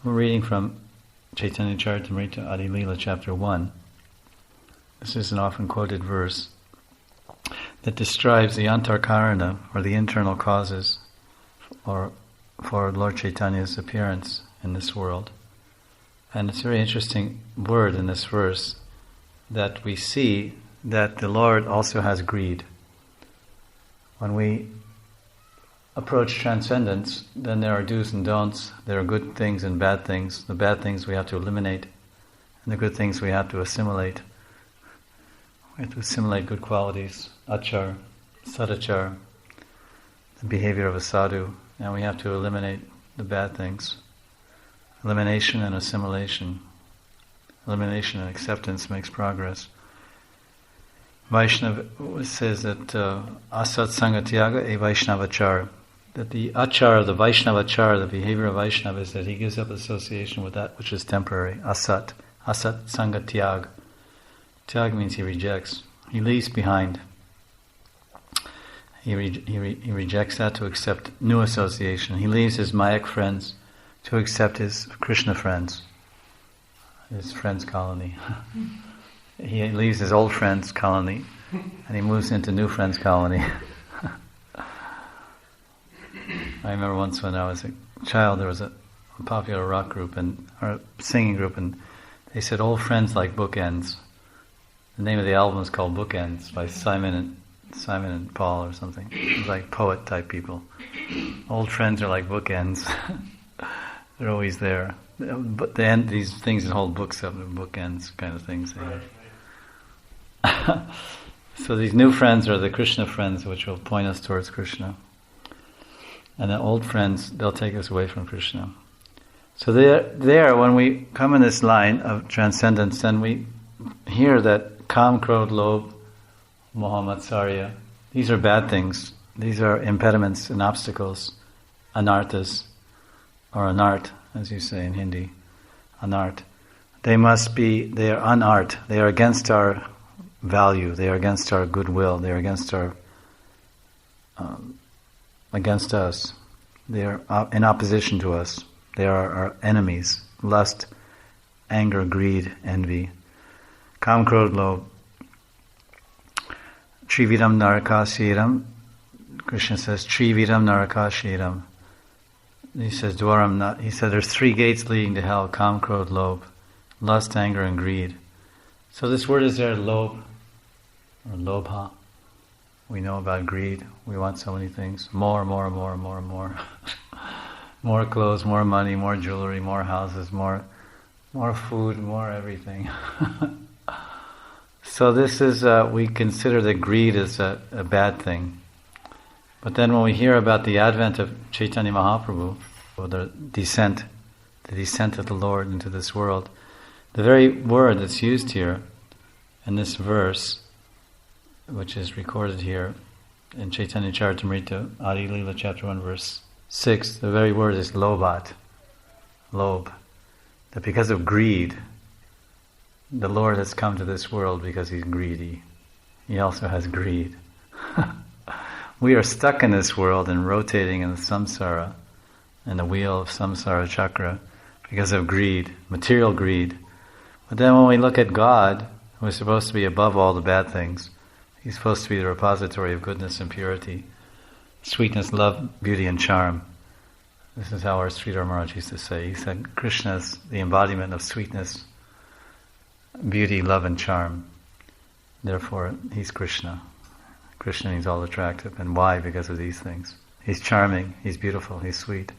We're reading from Chaitanya Charitamrita Adi Lila chapter 1. This is an often quoted verse that describes the antarkarana, or the internal causes for Lord Chaitanya's appearance in this world. And it's a very interesting word in this verse that we see that the Lord also has greed. When we approach transcendence, then there are do's and don'ts. There are good things and bad things. The bad things we have to eliminate, and the good things we have to assimilate. We have to assimilate good qualities, achar, sadachar, the behavior of a sadhu, and we have to eliminate the bad things. Elimination and assimilation. Elimination and acceptance makes progress. Vaishnava says that asat sangatyaga e Vaishnavachar, that the achar, the Vaishnavachar, the behavior of Vaishnava is that he gives up association with that which is temporary. Asat sangatyag. Tyag means he rejects. He leaves behind. He rejects that to accept new association. He leaves his Mayak friends to accept his Krishna friends, his friends' colony. He leaves his old friends' colony and he moves into new friends' colony. I remember once when I was a child, there was a popular rock group or a singing group, and they said old friends like bookends. The name of the album is called Bookends by Simon and Paul or something. It's like poet type people. Old friends are like bookends. They're always there. But these things that hold books up are bookends kind of things. So these new friends are the Krishna friends, which will point us towards Krishna. And the old friends, they'll take us away from Krishna. So there, when we come in this line of transcendence, then we hear that Kam, Krodh, Lobh, Moha, Matsarya, these are bad things. These are impediments and obstacles, anarthas, or anart, as you say in Hindi, anart. They are unart. They are against our value. They are against our goodwill. They are against us. They are in opposition to us. They are our enemies. Lust, anger, greed, envy. Kam, Krodh, Lobh. Trividam narakashiram. Krishna says, Trividam narakashiram. He says, Dwaram not. He said, there's 3 gates leading to hell: Kam, Krodh, Lobh, lust, anger, and greed. So this word is there, Lobh, or Lobha. We know about greed. We want so many things. More. More clothes, more money, more jewelry, more houses, more food, more everything. So this is, we consider that greed is a bad thing. But then when we hear about the advent of Chaitanya Mahaprabhu, or the descent of the Lord into this world, the very word that's used here in this verse, which is recorded here in Chaitanya Charitamrita, Adi Lila chapter 1 verse 6, the very word is lobhat, lob. That because of greed, the Lord has come to this world because he's greedy. He also has greed. We are stuck in this world and rotating in the samsara, in the wheel of samsara chakra, because of greed, material greed. But then when we look at God, who is supposed to be above all the bad things, he's supposed to be the repository of goodness and purity, sweetness, love, beauty, and charm. This is how our Sridhar Maharaj used to say. He said, Krishna is the embodiment of sweetness, beauty, love, and charm. Therefore, he's Krishna. Krishna is all attractive. And why? Because of these things. He's charming, he's beautiful, he's sweet.